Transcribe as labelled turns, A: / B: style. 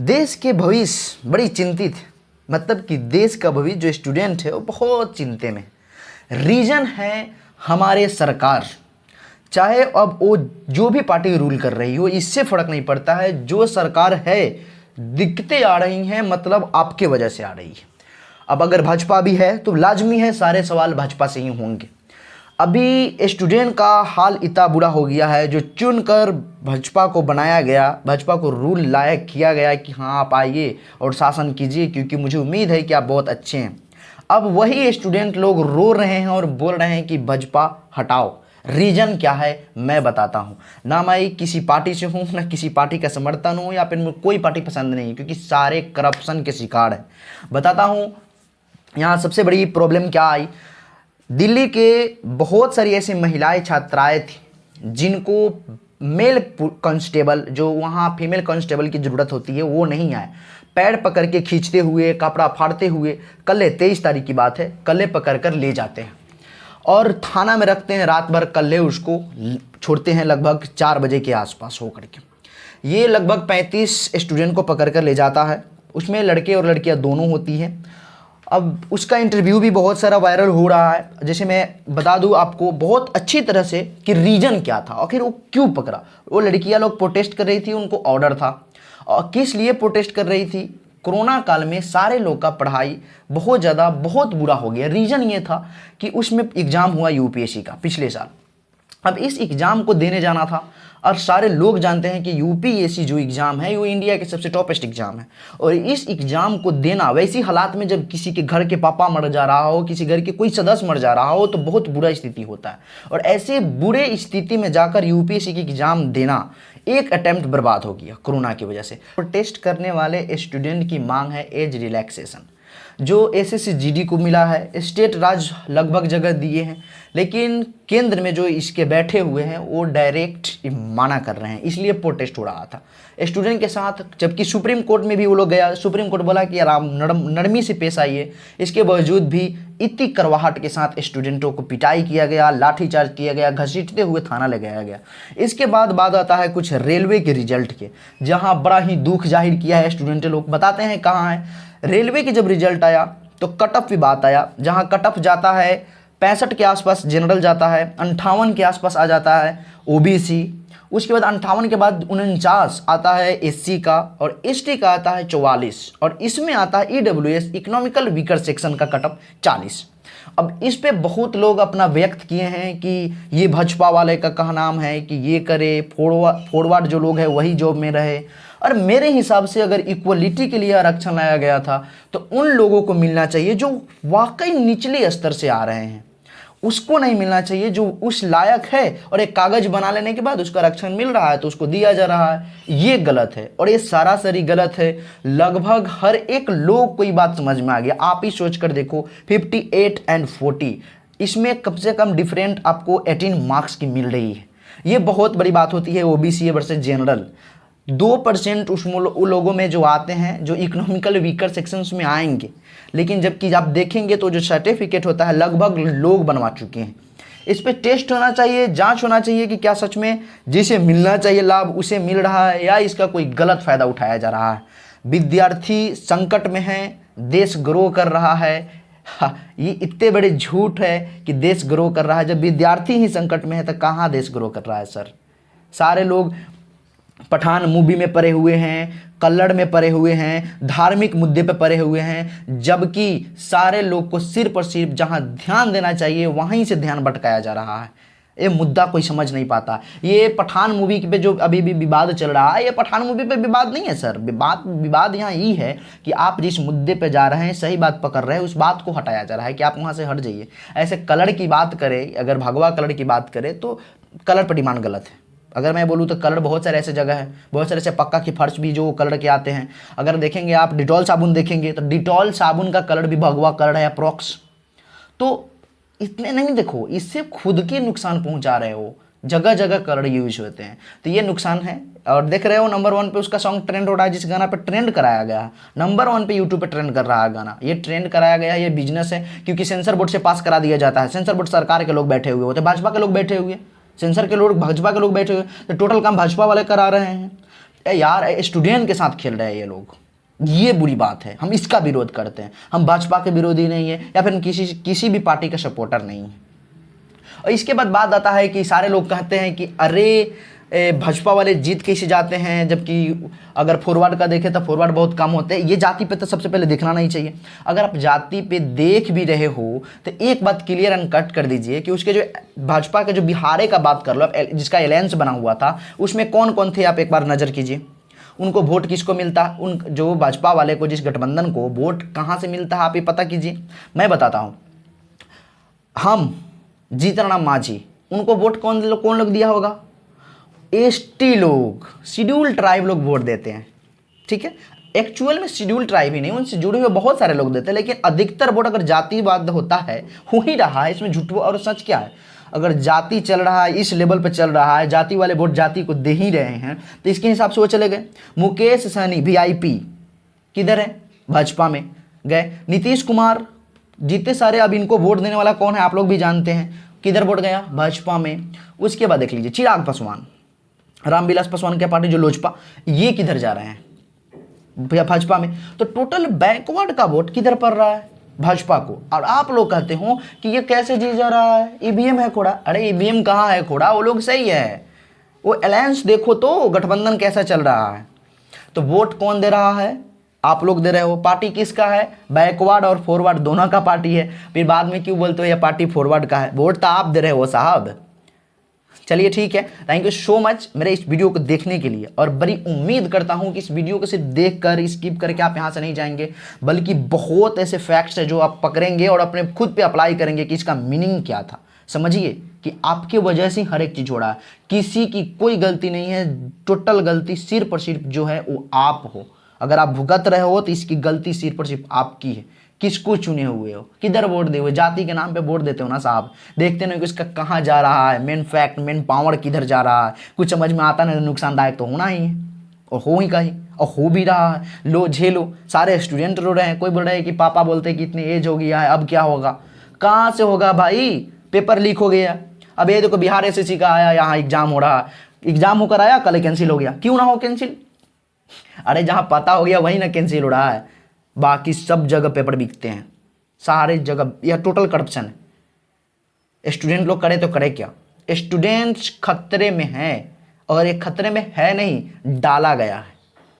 A: देश के भविष्य बड़ी चिंतित है। मतलब कि देश का भविष्य जो स्टूडेंट है वो बहुत चिंते में। रीज़न है हमारे सरकार। चाहे अब वो जो भी पार्टी रूल कर रही हो, इससे फ़र्क नहीं पड़ता है। जो सरकार है, दिक्कतें आ रही हैं, मतलब आपके वजह से आ रही है। अब अगर भाजपा भी है तो लाजमी है सारे सवाल भाजपा से ही होंगे। अभी स्टूडेंट का हाल इतना बुरा हो गया है, जो चुनकर भाजपा को बनाया गया, भाजपा को रूल लायक किया गया कि हाँ आप आइए और शासन कीजिए, क्योंकि मुझे उम्मीद है कि आप बहुत अच्छे हैं। अब वही स्टूडेंट लोग रो रहे हैं और बोल रहे हैं कि भाजपा हटाओ। रीज़न क्या है मैं बताता हूँ। ना मैं किसी पार्टी से हूँ, ना किसी पार्टी का समर्थन हूँ, या फिर मुझे कोई पार्टी पसंद नहीं है, क्योंकि सारे करप्शन के शिकार हैं। बताता हूँ यहाँ सबसे बड़ी प्रॉब्लम क्या आई। दिल्ली के बहुत सारी ऐसी महिलाएं छात्राएं थी जिनको मेल कांस्टेबल, जो वहाँ फीमेल कांस्टेबल की ज़रूरत होती है, वो नहीं आए। पैर पकड़ के खींचते हुए, कपड़ा फाड़ते हुए, कल्ले 23 तारीख की बात है, कल्ले पकड़ कर ले जाते हैं और थाना में रखते हैं। रात भर कल्ले उसको छोड़ते हैं, लगभग 4 बजे के आसपास हो करके। ये लगभग 35 स्टूडेंट को पकड़ कर ले जाता है। उसमें लड़के और लड़कियां दोनों होती हैं। अब उसका इंटरव्यू भी बहुत सारा वायरल हो रहा है। जैसे मैं बता दूं आपको बहुत अच्छी तरह से कि रीज़न क्या था, आखिर वो क्यों पकड़ा। वो लड़कियां लोग प्रोटेस्ट कर रही थी, उनको ऑर्डर था। और किस लिए प्रोटेस्ट कर रही थी? कोरोना काल में सारे लोग का पढ़ाई बहुत ज़्यादा बहुत बुरा हो गया। रीज़न ये था कि उसमें एग्ज़ाम हुआ यूपीएससी का पिछले साल। अब इस एग्ज़ाम को देने जाना था, और सारे लोग जानते हैं कि यूपीएससी जो एग्ज़ाम है वो इंडिया के सबसे टॉपेस्ट एग्ज़ाम है। और इस एग्ज़ाम को देना वैसी हालात में, जब किसी के घर के पापा मर जा रहा हो, किसी घर के कोई सदस्य मर जा रहा हो, तो बहुत बुरा स्थिति होता है। और ऐसे बुरे स्थिति में जाकर यूपीएससी की एग्ज़ाम देना, एक अटैम्प्ट बर्बाद हो गया कोरोना की वजह से। प्रोटेस्ट करने वाले स्टूडेंट की मांग है एज रिलैक्सेशन, जो एसएससी जीडी को मिला है। स्टेट राज्य लगभग जगह दिए हैं, लेकिन केंद्र में जो इसके बैठे हुए हैं वो डायरेक्ट माना कर रहे हैं, इसलिए प्रोटेस्ट हो रहा था स्टूडेंट के साथ। जबकि सुप्रीम कोर्ट में भी वो लोग गया, सुप्रीम कोर्ट बोला कि आराम नरमी से पेश आइए। इसके बावजूद भी इतनी करवाहट के साथ स्टूडेंटों को पिटाई किया गया, लाठीचार्ज किया गया, घसीटते हुए थाना ले गया गया। इसके बाद बात आता है कुछ रेलवे के रिजल्ट के, जहाँ बड़ा ही दुख जाहिर किया है स्टूडेंट लोग। बताते हैं कहाँ है रेलवे की। जब रिजल्ट आया तो कट ऑफ की बात आया, जहां कट ऑफ जाता है 65 के आसपास जनरल जाता है, 58 के आसपास आ जाता है ओबीसी। उसके बाद 58 के बाद 49 आता है एससी का, और एसटी का आता है 44, और इसमें आता है ईडब्ल्यूएस इकोनॉमिकल वीकर सेक्शन का कट ऑफ 40। अब इस पे बहुत लोग अपना व्यक्त किए हैं कि ये भाजपा वाले का कहा नाम है कि ये करे, फॉरवर्ड जो लोग हैं वही जॉब में रहे। और मेरे हिसाब से अगर इक्वलिटी के लिए आरक्षण लाया गया था तो उन लोगों को मिलना चाहिए जो वाकई निचले स्तर से आ रहे हैं, उसको नहीं मिलना चाहिए जो उस लायक है और एक कागज बना लेने के बाद उसका आरक्षण मिल रहा है तो उसको दिया जा रहा है। ये गलत है, और ये सरासरी गलत है। लगभग हर एक लोग को ये बात समझ में आ गया। आप ही सोच कर देखो 58 और 40, इसमें कम से कम डिफरेंट आपको 18 मार्क्स की मिल रही है। ये बहुत बड़ी बात होती है। ओबीसी वर्सेस जनरल 2% उन लोगों में जो आते हैं जो इकोनॉमिकल वीकर सेक्शंस में आएंगे, लेकिन जबकि आप देखेंगे तो जो सर्टिफिकेट होता है लगभग लोग बनवा चुके हैं। इस पे टेस्ट होना चाहिए, जांच होना चाहिए कि क्या सच में जिसे मिलना चाहिए लाभ उसे मिल रहा है या इसका कोई गलत फायदा उठाया जा रहा है। विद्यार्थी संकट में है, देश ग्रो कर रहा है। ये इतने बड़े झूठ है कि देश ग्रो कर रहा है। जब विद्यार्थी ही संकट में है तो कहाँ देश ग्रो कर रहा है सर। सारे लोग पठान मूवी में पड़े हुए हैं, कल्लड़ में पड़े हुए हैं, धार्मिक मुद्दे पे पड़े हुए हैं, जबकि सारे लोग को सिर्फ और सिर्फ जहां ध्यान देना चाहिए वहीं से ध्यान भटकाया जा रहा है। ये मुद्दा कोई समझ नहीं पाता। ये पठान मूवी पे जो अभी भी विवाद चल रहा है, ये पठान मूवी पे विवाद नहीं है सर। विवाद यहाँ ये है कि आप जिस मुद्दे पे जा रहे हैं, सही बात पकड़ रहे हैं, उस बात को हटाया जा रहा है कि आप वहाँ से हट जाइए। ऐसे कलर की बात करें, अगर भगवा कलर की बात करें तो कलर पर डिमांड गलत है। अगर मैं बोलूँ तो कलर बहुत सारे ऐसे जगह है, बहुत सारे ऐसे पक्का की फर्श भी जो कलर के आते हैं। अगर देखेंगे आप डिटॉल साबुन देखेंगे तो डिटॉल साबुन का कलर भी भगवा कलर है अप्रॉक्स। तो इतने नहीं, देखो इससे खुद के नुकसान पहुंचा रहे हो। जगह जगह कलर यूज होते हैं तो ये नुकसान है। और देख रहे हो नंबर 1 पे उसका सॉन्ग ट्रेंड हो रहा है, जिस गाना पे ट्रेंड कराया गया है नंबर 1 पे यूट्यूब पे ट्रेंड कर रहा है गाना। ये ट्रेंड कराया गया है, ये बिजनेस है, क्योंकि सेंसर बोर्ड से पास करा दिया जाता है। सेंसर बोर्ड सरकार के लोग बैठे हुए होते हैं, भाजपा के लोग बैठे हुए, सेंसर के लोग भाजपा के लोग बैठे हुए, तो टोटल काम भाजपा वाले करा रहे हैं। यार स्टूडेंट के साथ खेल रहे हैं ये लोग, ये बुरी बात है। हम इसका विरोध करते हैं। हम भाजपा के विरोधी नहीं है या फिर किसी भी पार्टी का सपोर्टर नहीं है। और इसके बाद बात आता है कि सारे लोग कहते हैं कि अरे भाजपा वाले जीत कैसे जाते हैं, जबकि अगर फॉरवर्ड का देखें तो फॉरवर्ड बहुत कम होते हैं। ये जाति पे तो सबसे पहले देखना नहीं चाहिए। अगर आप जाति पे देख भी रहे हो तो एक बात क्लियर एंड कट कर दीजिए कि उसके जो भाजपा के जो बिहार का बात कर लो, जिसका अलायंस बना हुआ था, उसमें कौन कौन थे आप एक बार नज़र कीजिए। उनको वोट किसको मिलता है, उन जो भाजपा वाले को, जिस गठबंधन को वोट कहाँ से मिलता है आप ये पता कीजिए। मैं बताता हूँ, हम जीतन राम मांझी, उनको वोट कौन लोग दिया होगा? एसटी लोग, शेड्यूल ट्राइब लोग वोट देते हैं, ठीक है। एक्चुअल में शेड्यूल ट्राइब ही नहीं, उनसे जुड़े हुए बहुत सारे लोग देते हैं, लेकिन अधिकतर वोट अगर जातिवाद होता है, हो ही रहा है, इसमें झूठ और सच क्या है? अगर जाति चल रहा है, इस लेवल पे चल रहा है, जाति वाले वोट जाति को दे ही रहे हैं, तो इसके हिसाब से वो चले गए। मुकेश सहनी VIP किधर है? भाजपा में गए। नीतीश कुमार जीते सारे, अब इनको वोट देने वाला कौन है आप लोग भी जानते हैं, किधर वोट गया? भाजपा में। उसके बाद देख लीजिए चिराग पासवान, रामविलास पासवान की पार्टी जो लोजपा, ये किधर जा रहे हैं? भाजपा में। तो टोटल बैकवर्ड का वोट किधर पड़ रहा है? भाजपा को। और आप लोग कहते हो कि ये कैसे जीत जा रहा है, ईवीएम है खोड़ा। अरे ईवीएम कहाँ है खोड़ा, वो लोग सही है, वो अलायंस देखो तो गठबंधन कैसा चल रहा है। तो वोट कौन दे रहा है? आप लोग दे रहे हो। पार्टी किसका है? बैकवर्ड और फॉरवर्ड दोनों का पार्टी है। फिर बाद में क्यों बोलते हो ये पार्टी फॉरवर्ड का है? वोट तो आप दे रहे हो साहब। चलिए ठीक है, थैंक यू सो मच मेरे इस वीडियो को देखने के लिए। और बड़ी उम्मीद करता हूं कि इस वीडियो को सिर्फ देखकर स्किप करके आप यहां से नहीं जाएंगे, बल्कि बहुत ऐसे फैक्ट्स है जो आप पकड़ेंगे और अपने खुद पे अप्लाई करेंगे कि इसका मीनिंग क्या था। समझिए कि आपके वजह से हर एक चीज हो रहा है, किसी की कोई गलती नहीं है। टोटल गलती सिर्फ और सिर्फ जो है वो आप हो। अगर आप भुगत रहे हो तो इसकी गलती सिर्फ और सिर्फ आपकी है। किसको चुने हुए हो, किधर वोट दे हुए? जाति के नाम पे वोट देते हो ना साहब। देखते नहीं कि इसका कहाँ जा रहा है, मेन फैक्ट, मेन पावर किधर जा रहा है, कुछ समझ में आता नहीं। नुकसानदायक तो होना ही है, और हो ही का ही, और हो भी रहा है। लो झेलो, सारे स्टूडेंट रो रहे हैं। कोई बोल रहे हैं कि पापा बोलते हैं कि इतनी एज हो गया है, अब क्या होगा? कहाँ से होगा भाई? पेपर लीक हो गया। अब ये देखो बिहार SSC का आया, यहाँ एग्जाम हो रहा है, एग्जाम होकर आया, कल कैंसिल हो गया। क्यों ना हो कैंसिल? अरे जहाँ पता हो गया वही ना कैंसिल हो रहा है। बाकी सब जगह पेपर बिकते हैं, सारे जगह। यह टोटल करप्शन है। स्टूडेंट लोग करे तो करे क्या? स्टूडेंट्स खतरे में हैं, और ये खतरे में है नहीं, डाला गया है।